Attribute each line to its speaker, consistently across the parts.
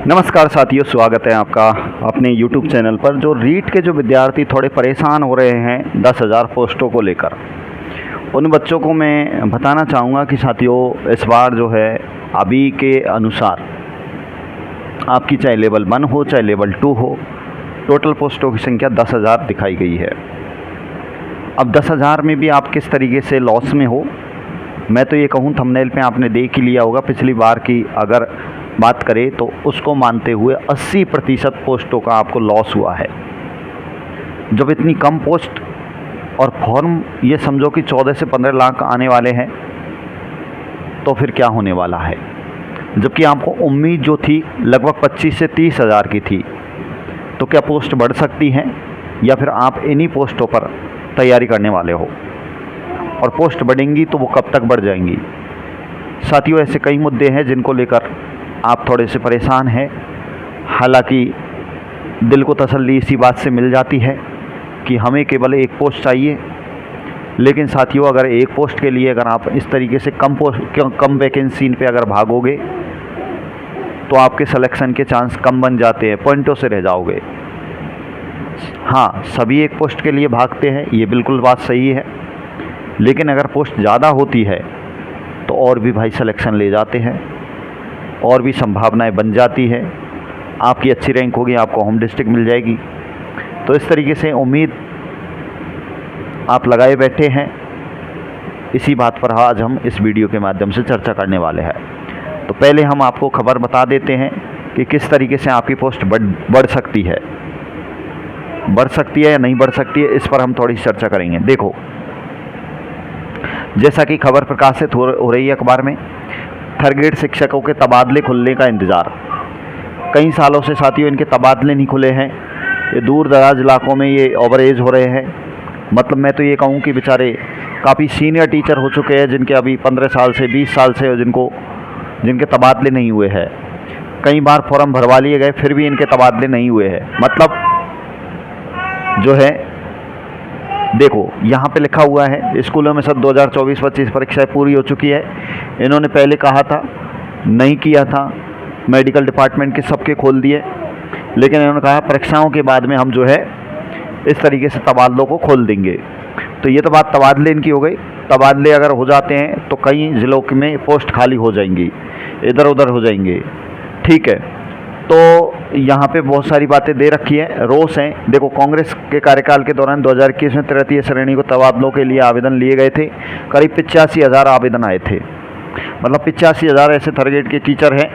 Speaker 1: नमस्कार साथियों, स्वागत है आपका अपने YouTube चैनल पर। जो रीट के जो विद्यार्थी थोड़े परेशान हो रहे हैं 10,000 पोस्टों को लेकर, उन बच्चों को मैं बताना चाहूँगा कि साथियों, इस बार जो है अभी के अनुसार आपकी चाहे लेवल 1 हो चाहे लेवल 2 हो, टोटल पोस्टों की संख्या 10,000 दिखाई गई है। अब 10,000 में भी आप किस तरीके से लॉस में हो, मैं तो ये कहूँ, थंबनेल पे आपने देख ही लिया होगा। पिछली बार की अगर बात करें तो उसको मानते हुए 80% पोस्टों का आपको लॉस हुआ है। जब इतनी कम पोस्ट और फॉर्म ये समझो कि 14 से 15 लाख आने वाले हैं, तो फिर क्या होने वाला है। जबकि आपको उम्मीद जो थी लगभग 25 से 30 हज़ार की थी, तो क्या पोस्ट बढ़ सकती हैं या फिर आप इन्हीं पोस्टों पर तैयारी करने वाले हो? और पोस्ट बढ़ेंगी तो वो कब तक बढ़ जाएंगी? साथियों, ऐसे कई मुद्दे हैं जिनको लेकर आप थोड़े से परेशान हैं। हालांकि दिल को तसल्ली इसी बात से मिल जाती है कि हमें केवल एक पोस्ट चाहिए, लेकिन साथियों, अगर एक पोस्ट के लिए अगर आप इस तरीके से कम वैकेंसी पे अगर भागोगे तो आपके सिलेक्शन के चांस कम बन जाते हैं, पॉइंटों से रह जाओगे। हाँ, सभी एक पोस्ट के लिए भागते हैं, ये बिल्कुल बात सही है, लेकिन अगर पोस्ट ज़्यादा होती है तो और भी भाई सिलेक्शन ले जाते हैं, और भी संभावनाएं बन जाती है। आपकी अच्छी रैंक होगी, आपको होम डिस्ट्रिक्ट मिल जाएगी। तो इस तरीके से उम्मीद आप लगाए बैठे हैं। इसी बात पर आज हम इस वीडियो के माध्यम से चर्चा करने वाले हैं। तो पहले हम आपको खबर बता देते हैं कि किस तरीके से आपकी पोस्ट बढ़ सकती है या नहीं बढ़ सकती है, इस पर हम थोड़ी चर्चा करेंगे। देखो, जैसा कि खबर प्रकाशित हो रही है अखबार में, थर्ड ग्रेड शिक्षकों के तबादले खुलने का इंतज़ार। कई सालों से साथियों इनके तबादले नहीं खुले हैं। ये दूर दराज इलाकों में ये ओवरेज हो रहे हैं। मतलब मैं तो ये कहूँ कि बेचारे काफ़ी सीनियर टीचर हो चुके हैं, जिनके अभी 15 साल से 20 साल से जिनके तबादले नहीं हुए हैं। कई बार फॉर्म भरवा लिए गए, फिर भी इनके तबादले नहीं हुए हैं। मतलब जो है, देखो यहाँ पे लिखा हुआ है, स्कूलों में सब 2024-25 परीक्षाएं पूरी हो चुकी है। इन्होंने पहले कहा था, नहीं किया था, मेडिकल डिपार्टमेंट के सबके खोल दिए, लेकिन इन्होंने कहा परीक्षाओं के बाद में हम जो है इस तरीके से तबादलों को खोल देंगे। तो ये तो बात तबादले इनकी हो गई। तबादले अगर हो जाते हैं तो कई ज़िलों में पोस्ट खाली हो जाएंगी, इधर उधर हो जाएंगे। ठीक है, तो यहाँ पे बहुत सारी बातें दे रखी है, रोष हैं। देखो, कांग्रेस के कार्यकाल के दौरान 2021 में तृतीय श्रेणी को तबादलों के लिए आवेदन लिए गए थे। करीब 85,000 आवेदन आए थे। मतलब 85,000 ऐसे थर्ड ग्रेड के टीचर हैं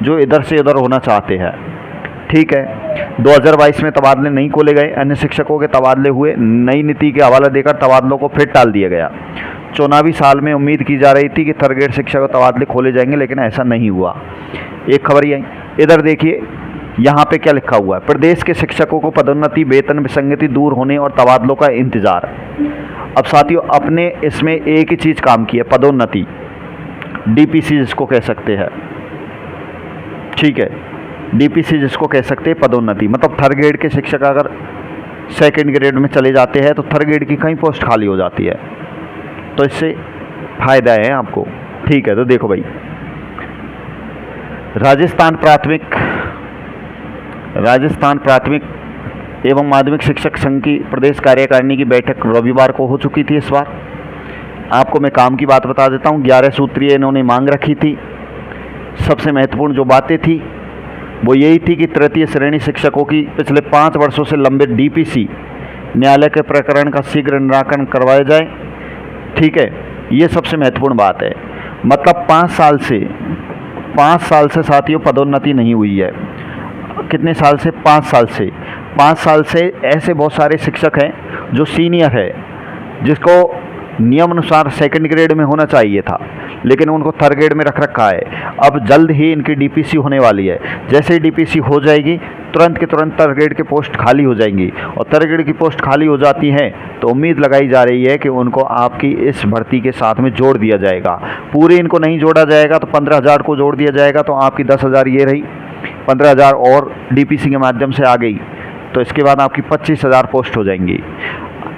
Speaker 1: जो इधर से उधर होना चाहते हैं। ठीक है, 2022 में तबादले नहीं खोले गए, अन्य शिक्षकों के तबादले हुए। नई नीति के हवाला देकर तबादलों को फिर टाल दिया गया। चुनावी साल में उम्मीद की जा रही थी कि थर्ड ग्रेड शिक्षकों के तबादले खोले जाएंगे, लेकिन ऐसा नहीं हुआ। एक खबर ये, इधर देखिए यहाँ पे क्या लिखा हुआ है, प्रदेश के शिक्षकों को पदोन्नति, वेतन विसंगति दूर होने और तबादलों का इंतजार। अब साथियों, अपने इसमें एक ही चीज़ काम की है, पदोन्नति, डीपीसी जिसको कह सकते हैं। ठीक है, डीपीसी जिसको कह सकते हैं, पदोन्नति। मतलब थर्ड ग्रेड के शिक्षक अगर सेकंड ग्रेड में चले जाते हैं तो थर्ड ग्रेड की कई पोस्ट खाली हो जाती है, तो इससे फायदा है आपको। ठीक है, तो देखो भाई, राजस्थान प्राथमिक एवं माध्यमिक शिक्षक संघ की प्रदेश कार्यकारिणी की बैठक रविवार को हो चुकी थी। इस बार आपको मैं काम की बात बता देता हूँ। 11 सूत्रीय इन्होंने मांग रखी थी। सबसे महत्वपूर्ण जो बातें थी वो यही थी कि तृतीय श्रेणी शिक्षकों की पिछले 5 वर्षों से लंबित डीपीसी न्यायालय के प्रकरण का शीघ्र निराकरण करवाया जाए। ठीक है, ये सबसे महत्वपूर्ण बात है। मतलब 5 साल से साथियों पदोन्नति नहीं हुई है। कितने साल से? 5 साल से। 5 साल से ऐसे बहुत सारे शिक्षक हैं जो सीनियर है, जिसको नियम अनुसार सेकंड ग्रेड में होना चाहिए था, लेकिन उनको थर्ड ग्रेड में रख रखा है। अब जल्द ही इनकी डीपीसी होने वाली है। जैसे ही डीपीसी हो जाएगी, तुरंत के तुरंत थर्ड ग्रेड की पोस्ट खाली हो जाएंगी, और थर्ड ग्रेड की पोस्ट खाली हो जाती है तो उम्मीद लगाई जा रही है कि उनको आपकी इस भर्ती के साथ में जोड़ दिया जाएगा। पूरे इनको नहीं जोड़ा जाएगा तो 15,000 को जोड़ दिया जाएगा, तो आपकी 10,000 ये रही, 15,000 और डीपीसी के माध्यम से आ गई, तो इसके बाद आपकी 25,000 पोस्ट हो जाएंगी।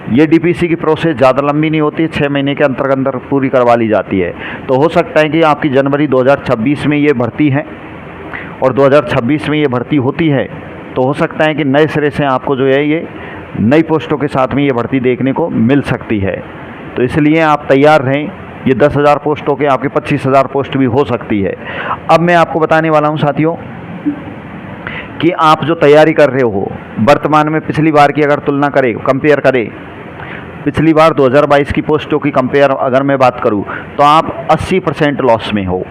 Speaker 1: ये डीपीसी की प्रोसेस ज़्यादा लंबी नहीं होती, 6 महीने के अंदर पूरी करवा ली जाती है। तो हो सकता है कि आपकी जनवरी 2026 में ये भर्ती है और 2026 में ये भर्ती होती है तो हो सकता है कि नए सिरे से आपको जो है ये नई पोस्टों के साथ में ये भर्ती देखने को मिल सकती है। तो इसलिए आप तैयार रहें, ये 10,000 पोस्टों के आपके 25,000 पोस्ट भी हो सकती है। अब मैं आपको बताने वाला हूँ साथियों कि आप जो तैयारी कर रहे हो वर्तमान में पिछली बार की अगर तुलना करें, कंपेयर करें, पिछली बार 2022 की पोस्टों की कंपेयर अगर मैं बात करूं तो आप 80% लॉस में हो।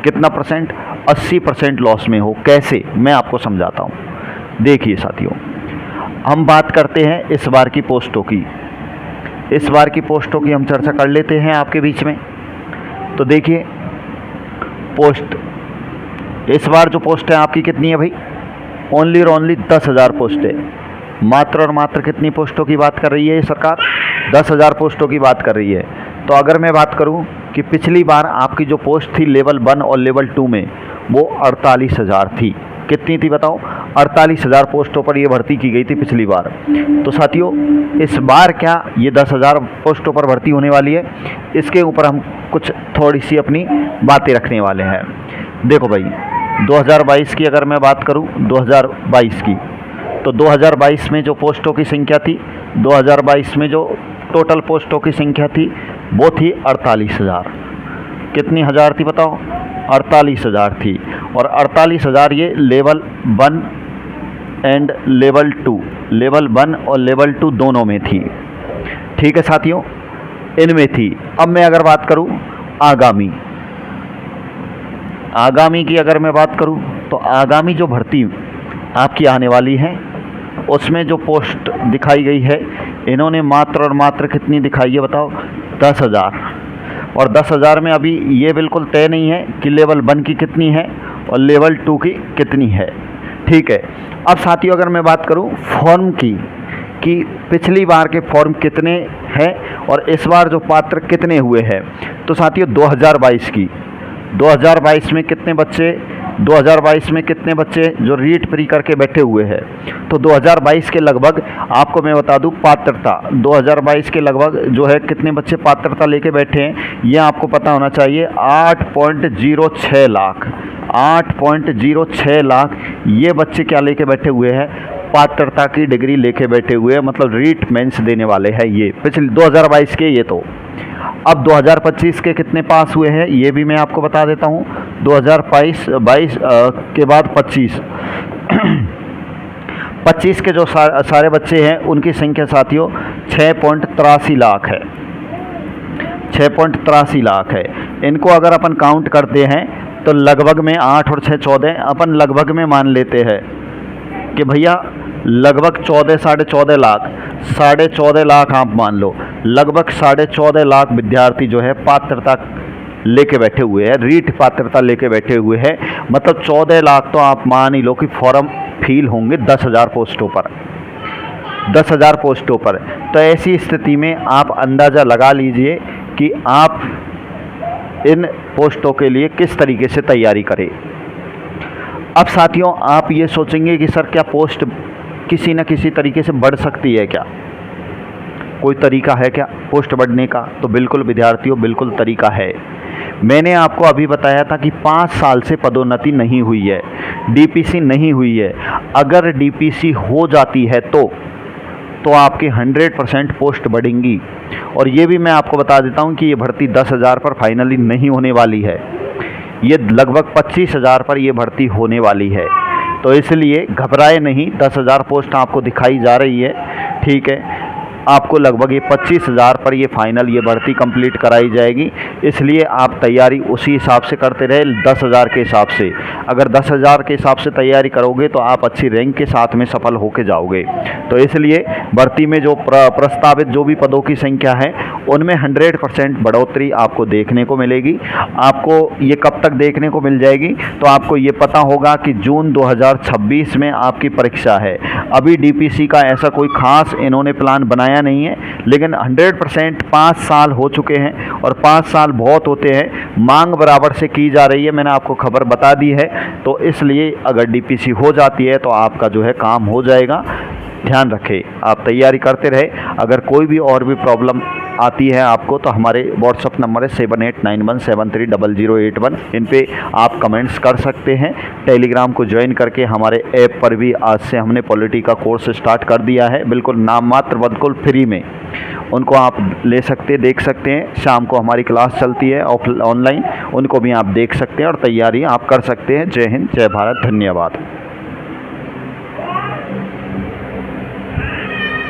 Speaker 1: कितना परसेंट? 80% लॉस में हो। कैसे? मैं आपको समझाता हूं। देखिए साथियों, हम बात करते हैं इस बार की पोस्टों की। इस बार की पोस्टों की हम चर्चा कर लेते हैं आपके बीच में। तो देखिए पोस्ट, इस बार जो पोस्ट है आपकी कितनी है भाई? ओनली और ओनली 10,000 पोस्ट है। मात्र और मात्र कितनी पोस्टों की बात कर रही है ये सरकार? 10,000 पोस्टों की बात कर रही है। तो अगर मैं बात करूं कि पिछली बार आपकी जो पोस्ट थी लेवल 1 और लेवल 2 में, वो 48,000 थी। कितनी थी बताओ? 48,000 पोस्टों पर ये भर्ती की गई थी पिछली बार। तो साथियों इस बार क्या ये 10,000 पोस्टों पर भर्ती होने वाली है? इसके ऊपर हम कुछ थोड़ी सी अपनी बातें रखने वाले हैं। देखो भाई, 2022 की अगर मैं बात करूं, 2022 की, तो 2022 में जो पोस्टों की संख्या थी, 2022 में जो टोटल पोस्टों की संख्या थी वो थी 48,000। कितनी हज़ार थी बताओ? 48,000 थी। और 48,000 ये लेवल 1 एंड लेवल 2, लेवल 1 और लेवल 2 दोनों में थी। ठीक है साथियों, इनमें थी। अब मैं अगर बात करूं आगामी की अगर मैं बात करूं तो आगामी जो भर्ती आपकी आने वाली है उसमें जो पोस्ट दिखाई गई है, इन्होंने मात्र और मात्र कितनी दिखाई है बताओ? 10,000। और 10,000 में अभी ये बिल्कुल तय नहीं है कि लेवल 1 की कितनी है और लेवल 2 की कितनी है। ठीक है। अब साथियों अगर मैं बात करूं फॉर्म की, कि पिछली बार के फॉर्म कितने हैं और इस बार जो पात्र कितने हुए हैं, तो साथियों 2022 में कितने बच्चे, 2022 में कितने बच्चे जो रीट प्री करके बैठे हुए हैं, तो 2022 के लगभग आपको मैं बता दूं पात्रता, 2022 के लगभग जो है कितने बच्चे पात्रता लेके बैठे हैं ये आपको पता होना चाहिए। 8.06 लाख, 8.06 लाख ये बच्चे क्या लेके बैठे हुए हैं? पात्रता की डिग्री लेके बैठे हुए हैं, मतलब रीट मेंस देने वाले हैं ये पिछले 2022 के। ये तो अब 2025 के कितने पास हुए हैं ये भी मैं आपको बता देता हूँ। 2022 के बाद 25 के जो सारे बच्चे हैं उनकी संख्या साथियों 6.83 लाख है। 6.83 लाख है। इनको अगर अपन काउंट करते हैं तो लगभग में 8 और 6 14, अपन लगभग में मान लेते हैं कि भैया लगभग 14 साढ़े 14 लाख, 14.5 लाख आप मान लो, लगभग 14.5 लाख विद्यार्थी जो है पात्रता लेके बैठे हुए हैं, रीट पात्रता लेके बैठे हुए हैं। मतलब 14 लाख तो आप मान ही लो कि फॉर्म फिल होंगे 10,000 पोस्टों पर, 10,000 पोस्टों पर। तो ऐसी स्थिति में आप अंदाज़ा लगा लीजिए कि आप इन पोस्टों के लिए किस तरीके से तैयारी करें। अब साथियों आप ये सोचेंगे कि सर क्या पोस्ट किसी न किसी तरीके से बढ़ सकती है क्या? कोई तरीका है क्या पोस्ट बढ़ने का? तो बिल्कुल विद्यार्थियों, बिल्कुल तरीका है। मैंने आपको अभी बताया था कि 5 साल से पदोन्नति नहीं हुई है, डीपीसी नहीं हुई है। अगर डीपीसी हो जाती है तो आपके 100% पोस्ट बढ़ेंगी। और ये भी मैं आपको बता देता हूँ कि ये भर्ती 10,000 पर फाइनली नहीं होने वाली है, ये लगभग 25,000 पर ये भर्ती होने वाली है। तो इसलिए घबराए नहीं, 10,000 पोस्ट आपको दिखाई जा रही है। ठीक है, आपको लगभग ये 25,000 पर ये फाइनल ये भर्ती कंप्लीट कराई जाएगी। इसलिए आप तैयारी उसी हिसाब से करते रहे, 10,000 के हिसाब से। अगर 10,000 के हिसाब से तैयारी करोगे तो आप अच्छी रैंक के साथ में सफल होके जाओगे। तो इसलिए भर्ती में जो प्रस्तावित जो भी पदों की संख्या है उनमें 100% बढ़ोतरी आपको देखने को मिलेगी। आपको ये कब तक देखने को मिल जाएगी? तो आपको ये पता होगा कि जून 2026 में आपकी परीक्षा है। अभी डीपीसी का ऐसा कोई खास इन्होंने प्लान बनाया नहीं है, लेकिन 100% 5 साल हो चुके हैं और 5 साल बहुत होते हैं, मांग बराबर से की जा रही है। मैंने आपको खबर बता दी है। तो इसलिए अगर डीपीसी हो जाती है तो आपका जो है काम हो जाएगा। ध्यान रखें, आप तैयारी करते रहे। अगर कोई भी और भी प्रॉब्लम आती है आपको तो हमारे व्हाट्सअप नंबर है 7891730081, इन पे आप कमेंट्स कर सकते हैं। टेलीग्राम को ज्वाइन करके हमारे ऐप पर भी आज से हमने पॉलिटी का कोर्स स्टार्ट कर दिया है, बिल्कुल नाम मात्र, बिल्कुल फ्री में। उनको आप ले सकते, देख सकते हैं। शाम को हमारी क्लास चलती है ऑनलाइन, उनको भी आप देख सकते हैं और तैयारी आप कर सकते हैं। जय हिंद, जय भारत, धन्यवाद।